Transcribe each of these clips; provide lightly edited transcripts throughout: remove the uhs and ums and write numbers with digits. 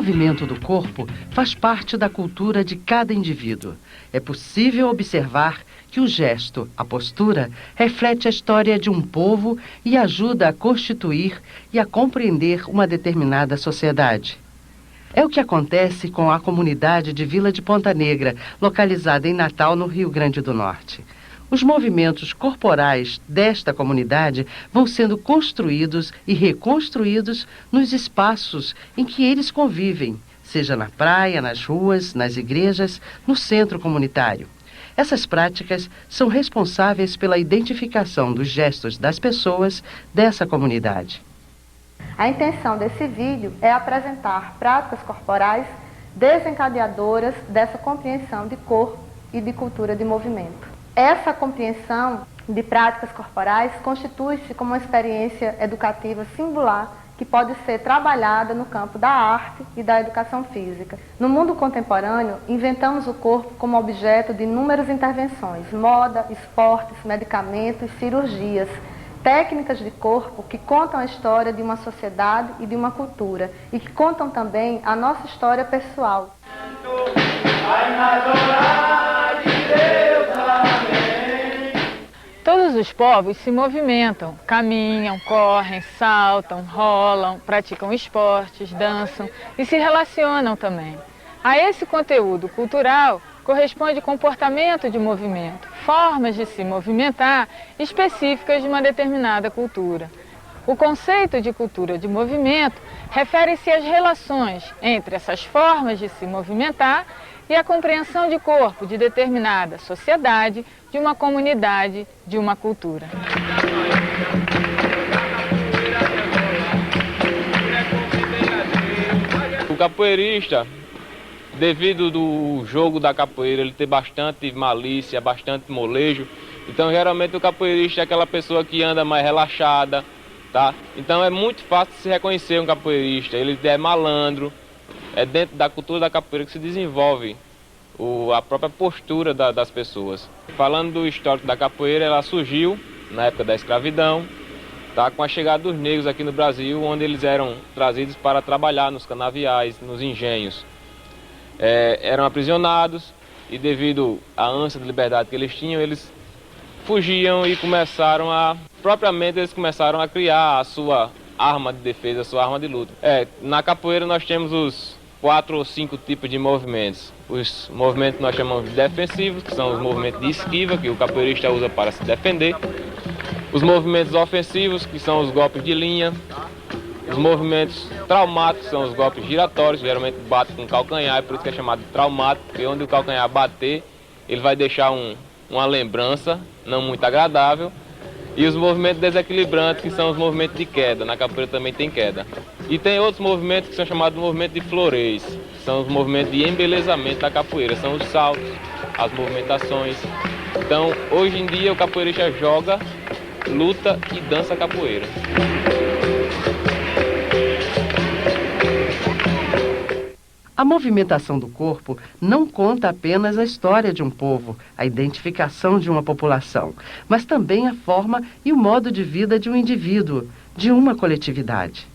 movimento do corpo faz parte da cultura de cada indivíduo. É possível observar que o gesto, a postura, reflete a história de um povo e ajuda a constituir e a compreender uma determinada sociedade. É o que acontece com a comunidade de Vila de Ponta Negra, localizada em Natal, no Rio Grande do Norte. Os movimentos corporais desta comunidade vão sendo construídos e reconstruídos nos espaços em que eles convivem, seja na praia, nas ruas, nas igrejas, no centro comunitário. Essas práticas são responsáveis pela identificação dos gestos das pessoas dessa comunidade. A intenção desse vídeo é apresentar práticas corporais desencadeadoras dessa compreensão de corpo e de cultura de movimento. Essa compreensão de práticas corporais constitui-se como uma experiência educativa singular que pode ser trabalhada no campo da arte e da educação física. No mundo contemporâneo, inventamos o corpo como objeto de inúmeras intervenções: moda, esportes, medicamentos, cirurgias, técnicas de corpo que contam a história de uma sociedade e de uma cultura e que contam também a nossa história pessoal. Todos os povos se movimentam, caminham, correm, saltam, rolam, praticam esportes, dançam e se relacionam também. A esse conteúdo cultural corresponde comportamento de movimento, formas de se movimentar específicas de uma determinada cultura. O conceito de cultura de movimento refere-se às relações entre essas formas de se movimentar e a compreensão de corpo de determinada sociedade, de uma comunidade, de uma cultura. O capoeirista, devido do jogo da capoeira, ele ter bastante malícia, bastante molejo, então geralmente o capoeirista é aquela pessoa que anda mais relaxada, tá? Então é muito fácil se reconhecer um capoeirista, ele é malandro. É dentro da cultura da capoeira que se desenvolve a própria postura das pessoas. Falando do histórico da capoeira, ela surgiu na época da escravidão, tá, com a chegada dos negros aqui no Brasil, onde eles eram trazidos para trabalhar nos canaviais, nos engenhos. Eram aprisionados e devido à ânsia de liberdade que eles tinham, eles fugiam e propriamente eles começaram a criar a sua arma de defesa, a sua arma de luta. Na capoeira nós temos os 4 ou 5 tipos de movimentos. Os movimentos que nós chamamos de defensivos, que são os movimentos de esquiva, que o capoeirista usa para se defender. Os movimentos ofensivos, que são os golpes de linha. Os movimentos traumáticos, são os golpes giratórios, geralmente bate com o calcanhar, por isso que é chamado de traumático, porque onde o calcanhar bater, ele vai deixar uma lembrança não muito agradável. E os movimentos desequilibrantes, que são os movimentos de queda. Na capoeira também tem queda. E tem outros movimentos que são chamados de movimento de floreis, que são os movimentos de embelezamento da capoeira. São os saltos, as movimentações. Então, hoje em dia, o capoeirista joga, luta e dança capoeira. A movimentação do corpo não conta apenas a história de um povo, a identificação de uma população, mas também a forma e o modo de vida de um indivíduo, de uma coletividade.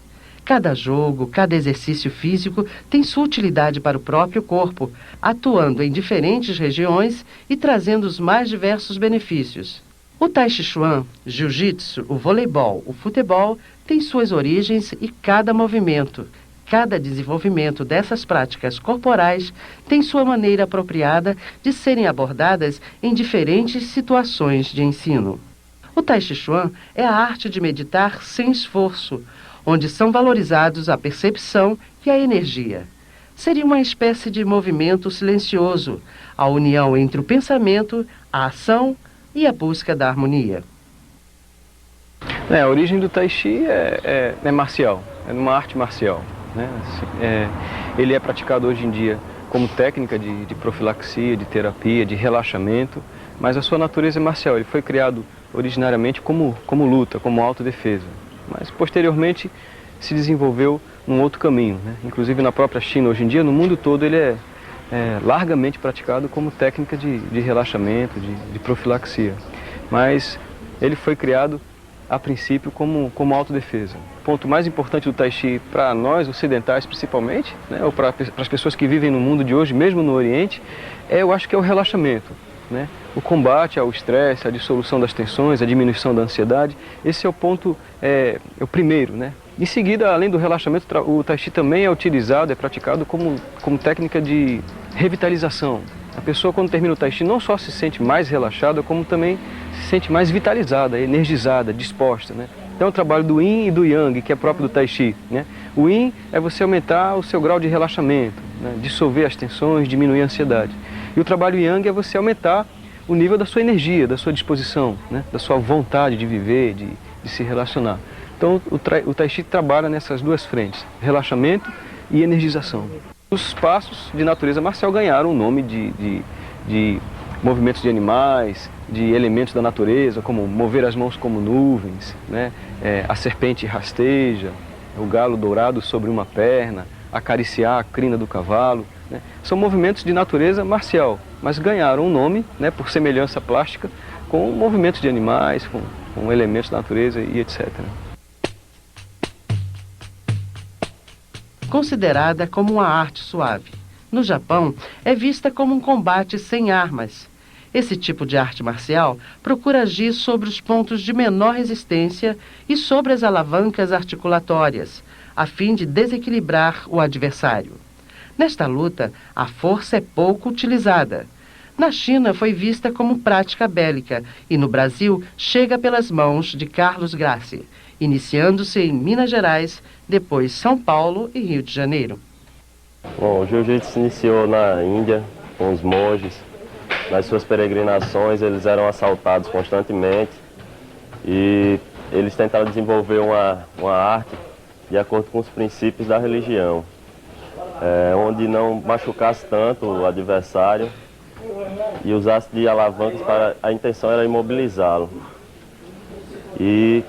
Cada jogo, cada exercício físico tem sua utilidade para o próprio corpo, atuando em diferentes regiões e trazendo os mais diversos benefícios. O Tai Chi Chuan, jiu-jitsu, o voleibol, o futebol têm suas origens e cada movimento. Cada desenvolvimento dessas práticas corporais tem sua maneira apropriada de serem abordadas em diferentes situações de ensino. O Tai Chi Chuan é a arte de meditar sem esforço, onde são valorizados a percepção e a energia. Seria uma espécie de movimento silencioso, a união entre o pensamento, a ação e a busca da harmonia. A origem do Tai Chi é marcial, é uma arte marcial. Ele é praticado hoje em dia como técnica de profilaxia, de terapia, de relaxamento, mas a sua natureza é marcial. Ele foi criado originariamente como luta, como autodefesa, mas posteriormente se desenvolveu num outro caminho. Inclusive na própria China, hoje em dia, no mundo todo, ele é largamente praticado como técnica de relaxamento, de profilaxia. Mas ele foi criado a princípio, como autodefesa. O ponto mais importante do Tai Chi para nós, ocidentais principalmente, né, ou para as pessoas que vivem no mundo de hoje, mesmo no Oriente, eu acho que é o relaxamento, né? O combate ao estresse, a dissolução das tensões, a diminuição da ansiedade. Esse é o ponto, é o primeiro, né? Em seguida, além do relaxamento, o Tai Chi também é utilizado, é praticado como técnica de revitalização. A pessoa, quando termina o Tai Chi, não só se sente mais relaxada, como também se sente mais vitalizada, energizada, disposta, né? Então, é o trabalho do Yin e do Yang, que é próprio do Tai Chi, né? O Yin é você aumentar o seu grau de relaxamento, né? Dissolver as tensões, diminuir a ansiedade. E o trabalho Yang é você aumentar o nível da sua energia, da sua disposição, né? Da sua vontade de viver, de se relacionar. Então, o Tai Chi trabalha nessas duas frentes, relaxamento e energização. Os passos de natureza marcial ganharam o nome de movimentos de animais, de elementos da natureza, como mover as mãos como nuvens, né? A serpente rasteja, o galo dourado sobre uma perna, acariciar a crina do cavalo, né? São movimentos de natureza marcial, mas ganharam um nome, né, por semelhança plástica com movimentos de animais, com elementos da natureza e etc. Considerada como uma arte suave. No Japão, é vista como um combate sem armas. Esse tipo de arte marcial procura agir sobre os pontos de menor resistência e sobre as alavancas articulatórias, a fim de desequilibrar o adversário. Nesta luta, a força é pouco utilizada. Na China, foi vista como prática bélica e no Brasil chega pelas mãos de Carlos Gracie, iniciando-se em Minas Gerais, depois São Paulo e Rio de Janeiro. Bom, o jiu-jitsu se iniciou na Índia, com os monges. Nas suas peregrinações, eles eram assaltados constantemente e eles tentaram desenvolver uma arte de acordo com os princípios da religião, onde não machucasse tanto o adversário e usasse de alavancas para... A intenção era imobilizá-lo e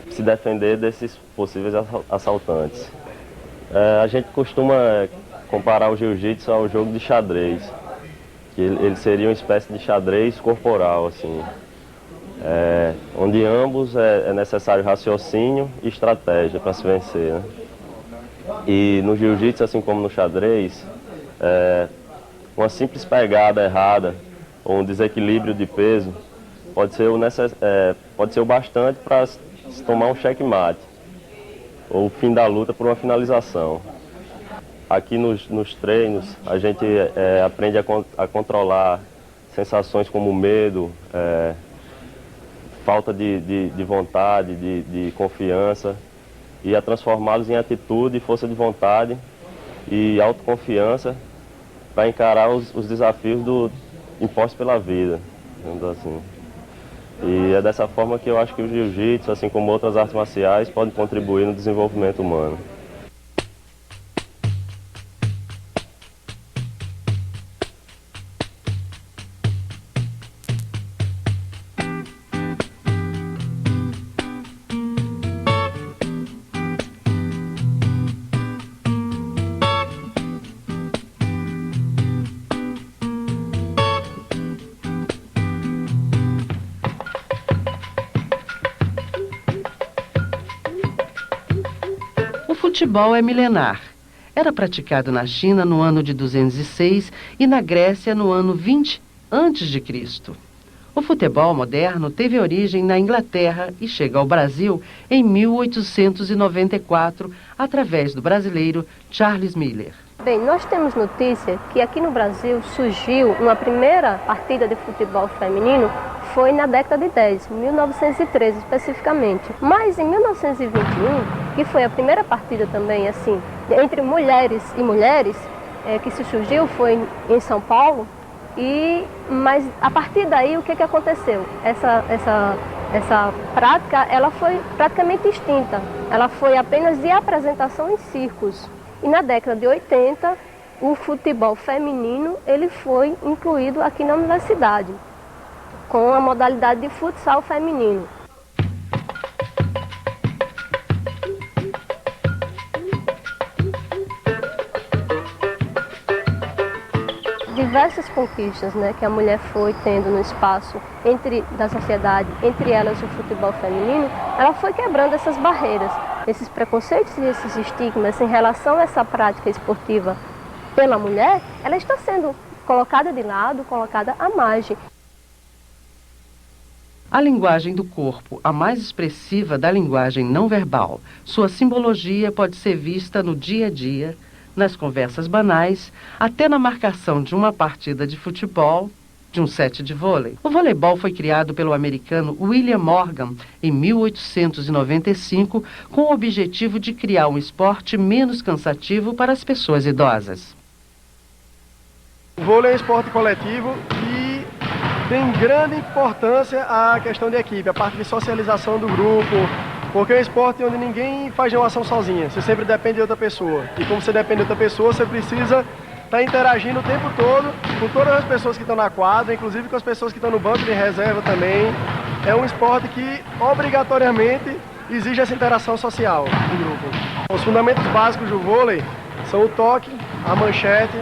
se defender desses possíveis assaltantes. A gente costuma comparar o jiu-jitsu ao jogo de xadrez, que ele seria uma espécie de xadrez corporal, assim, onde ambos é necessário raciocínio e estratégia para se vencer, né? E no jiu-jitsu, assim como no xadrez, uma simples pegada errada ou um desequilíbrio de peso pode ser o bastante para se tomar um checkmate ou o fim da luta por uma finalização. Aqui nos treinos a gente aprende a controlar sensações como medo, falta de vontade, de confiança, e a transformá-los em atitude, força de vontade e autoconfiança para encarar os desafios impostos pela vida, digamos assim. E é dessa forma que eu acho que o jiu-jitsu, assim como outras artes marciais, podem contribuir no desenvolvimento humano. O futebol é milenar. Era praticado na China no ano de 206 e na Grécia no ano 20 a.C. O futebol moderno teve origem na Inglaterra e chega ao Brasil em 1894, através do brasileiro Charles Miller. Bem, nós temos notícia que aqui no Brasil surgiu uma primeira partida de futebol feminino, foi na década de 10, 1913 especificamente. Mas em 1921, que foi a primeira partida também assim, entre mulheres e mulheres, que se surgiu, foi em São Paulo, mas a partir daí o que aconteceu? Essa prática ela foi praticamente extinta, ela foi apenas de apresentação em circos. E na década de 80, o futebol feminino ele foi incluído aqui na universidade, com a modalidade de futsal feminino. De diversas conquistas, né, que a mulher foi tendo no espaço da sociedade, entre elas o futebol feminino, ela foi quebrando essas barreiras, esses preconceitos e esses estigmas em relação a essa prática esportiva pela mulher, ela está sendo colocada de lado, colocada à margem. A linguagem do corpo, a mais expressiva da linguagem não verbal, sua simbologia pode ser vista no dia a dia, nas conversas banais, até na marcação de uma partida de futebol, de um set de vôlei. O voleibol foi criado pelo americano William Morgan em 1895 com o objetivo de criar um esporte menos cansativo para as pessoas idosas. O vôlei é um esporte coletivo e tem grande importância a questão de equipe, a parte de socialização do grupo, porque é um esporte onde ninguém faz nenhuma ação sozinha, você sempre depende de outra pessoa. E como você depende de outra pessoa, você precisa estar interagindo o tempo todo com todas as pessoas que estão na quadra, inclusive com as pessoas que estão no banco de reserva também. É um esporte que obrigatoriamente exige essa interação social do grupo. Os fundamentos básicos do vôlei são o toque, a manchete,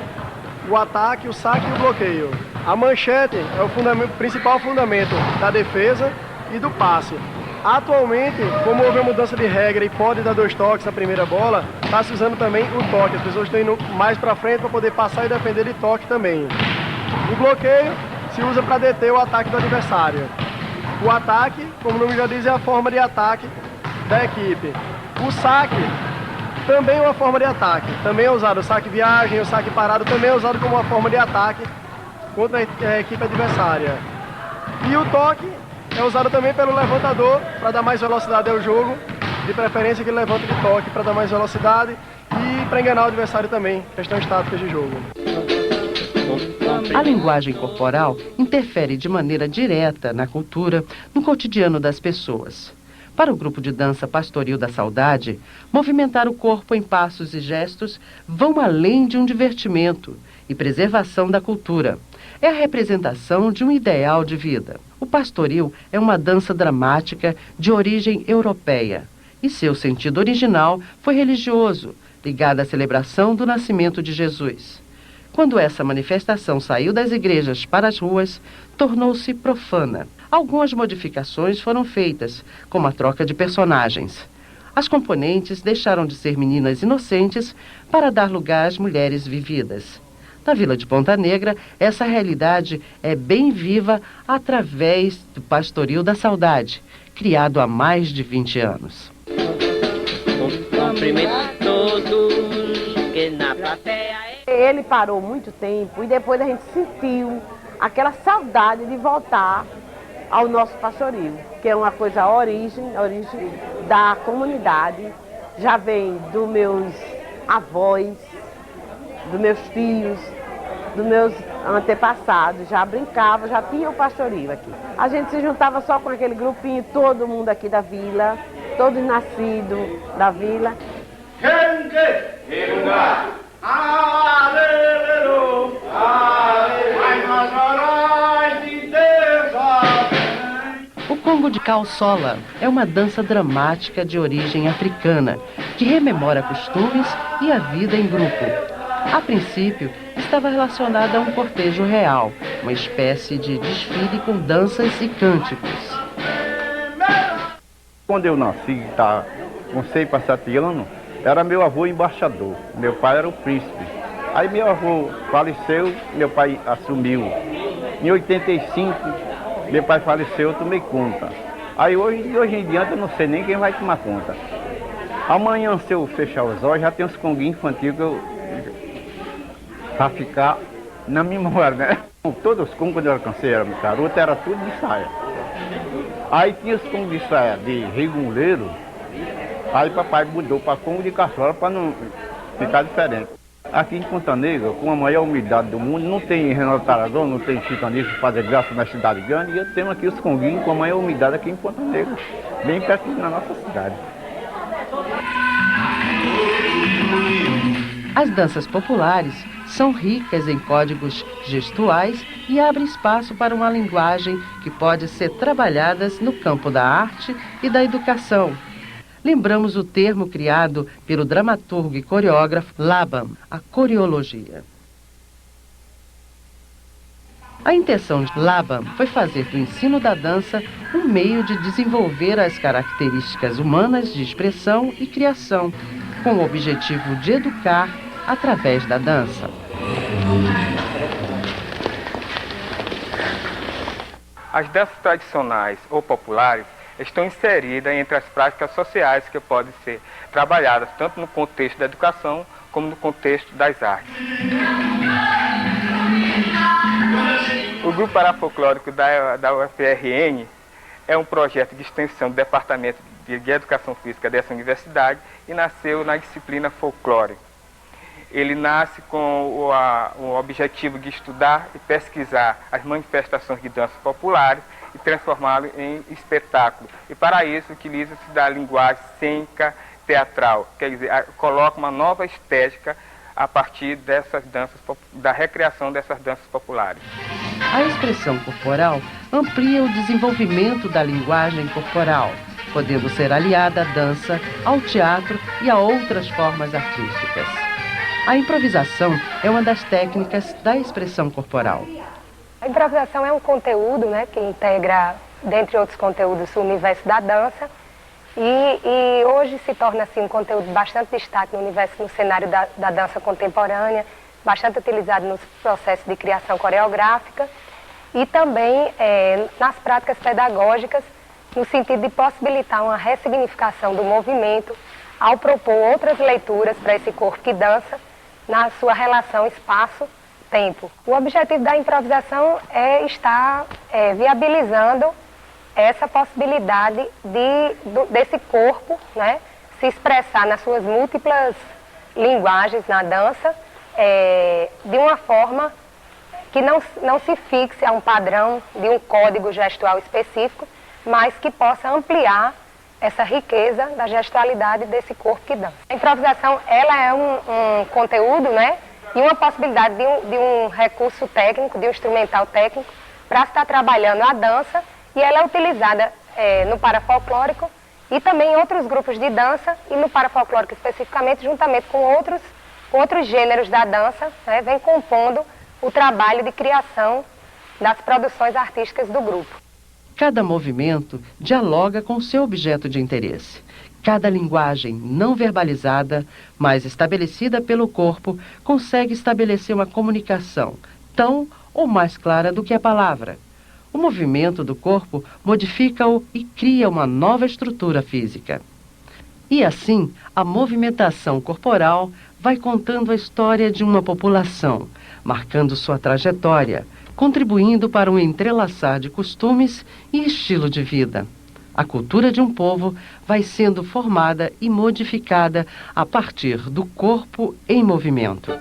o ataque, o saque e o bloqueio. A manchete é o principal fundamento da defesa e do passe. Atualmente, como houve uma mudança de regra e pode dar 2 toques na primeira bola, está se usando também o toque. As pessoas estão indo mais para frente para poder passar e defender de toque também. O bloqueio se usa para deter o ataque do adversário. O ataque, como o nome já diz, é a forma de ataque da equipe. O saque também é uma forma de ataque. Também é usado o saque viagem, o saque parado também é usado como uma forma de ataque contra a equipe adversária. E o toque é usado também pelo levantador para dar mais velocidade ao jogo, de preferência que ele levanta de toque para dar mais velocidade e para enganar o adversário também, questões táticas de jogo. A linguagem corporal interfere de maneira direta na cultura, no cotidiano das pessoas. Para o grupo de dança Pastoril da Saudade, movimentar o corpo em passos e gestos vão além de um divertimento e preservação da cultura. É a representação de um ideal de vida. O pastoril é uma dança dramática de origem europeia e seu sentido original foi religioso, ligado à celebração do nascimento de Jesus. Quando essa manifestação saiu das igrejas para as ruas, tornou-se profana. Algumas modificações foram feitas, como a troca de personagens. As componentes deixaram de ser meninas inocentes para dar lugar às mulheres vividas. Na Vila de Ponta Negra, essa realidade é bem viva através do Pastoril da Saudade, criado há mais de 20 anos. Ele parou muito tempo e depois a gente sentiu aquela saudade de voltar ao nosso pastoril, que é uma coisa a origem da comunidade, já vem dos meus avós, dos meus filhos, dos meus antepassados, já brincava, já tinha o pastoril aqui. A gente se juntava só com aquele grupinho, todo mundo aqui da vila, todos nascidos da vila. O Congo de Calçola é uma dança dramática de origem africana, que rememora costumes e a vida em grupo. A princípio, estava relacionada a um cortejo real, uma espécie de desfile com danças e cânticos. Quando eu nasci, com 6 para 7 anos, era meu avô embaixador, meu pai era o príncipe. Aí meu avô faleceu, meu pai assumiu. Em 85, meu pai faleceu, eu tomei conta. Aí hoje em diante eu não sei nem quem vai tomar conta. Amanhã, se eu fechar os olhos, já tem uns conguinhos infantis que eu... para ficar na memória, né? Todos os congos, quando eu alcancei, era garoto, era tudo de saia. Aí tinha os congos de saia de reguleiro, aí papai mudou para congo de caçola para não ficar diferente. Aqui em Ponta Negra, com a maior umidade do mundo, não tem Renato Aragão, não tem chitanismo para fazer graça na cidade grande, e eu tenho aqui os conguinhos com a maior umidade aqui em Ponta Negra, bem perto na nossa cidade. As danças populares são ricas em códigos gestuais e abrem espaço para uma linguagem que pode ser trabalhada no campo da arte e da educação. Lembramos o termo criado pelo dramaturgo e coreógrafo Laban, a coreologia. A intenção de Laban foi fazer do ensino da dança um meio de desenvolver as características humanas de expressão e criação, com o objetivo de educar através da dança. As danças tradicionais ou populares estão inseridas entre as práticas sociais que podem ser trabalhadas tanto no contexto da educação como no contexto das artes. O Grupo Parafolclórico da UFRN é um projeto de extensão do Departamento de Educação Física dessa universidade e nasceu na disciplina folclore. Ele nasce com o objetivo de estudar e pesquisar as manifestações de danças populares e transformá-las em espetáculo. E para isso utiliza-se da linguagem cênica teatral, quer dizer, coloca uma nova estética a partir dessas danças, da recriação dessas danças populares. A expressão corporal amplia o desenvolvimento da linguagem corporal, podendo ser aliada à dança, ao teatro e a outras formas artísticas. A improvisação é uma das técnicas da expressão corporal. A improvisação é um conteúdo, que integra, dentre outros conteúdos, o universo da dança e hoje se torna assim, um conteúdo bastante destaque no cenário da dança contemporânea, bastante utilizado nos processos de criação coreográfica e também nas práticas pedagógicas, no sentido de possibilitar uma ressignificação do movimento ao propor outras leituras para esse corpo que dança na sua relação espaço-tempo. O objetivo da improvisação é estar viabilizando essa possibilidade desse corpo se expressar nas suas múltiplas linguagens na dança de uma forma que não se fixe a um padrão de um código gestual específico, mas que possa ampliar essa riqueza da gestualidade desse corpo que dança. A improvisação ela é um conteúdo e uma possibilidade de um recurso técnico, de um instrumental técnico, para estar trabalhando a dança, e ela é utilizada no parafolclórico e também em outros grupos de dança, e no parafolclórico especificamente, juntamente com outros gêneros da dança, vem compondo o trabalho de criação das produções artísticas do grupo. Cada movimento dialoga com seu objeto de interesse. Cada linguagem não verbalizada, mas estabelecida pelo corpo, consegue estabelecer uma comunicação tão ou mais clara do que a palavra. O movimento do corpo modifica-o e cria uma nova estrutura física. E assim, a movimentação corporal vai contando a história de uma população, marcando sua trajetória, contribuindo para um entrelaçar de costumes e estilo de vida. A cultura de um povo vai sendo formada e modificada a partir do corpo em movimento.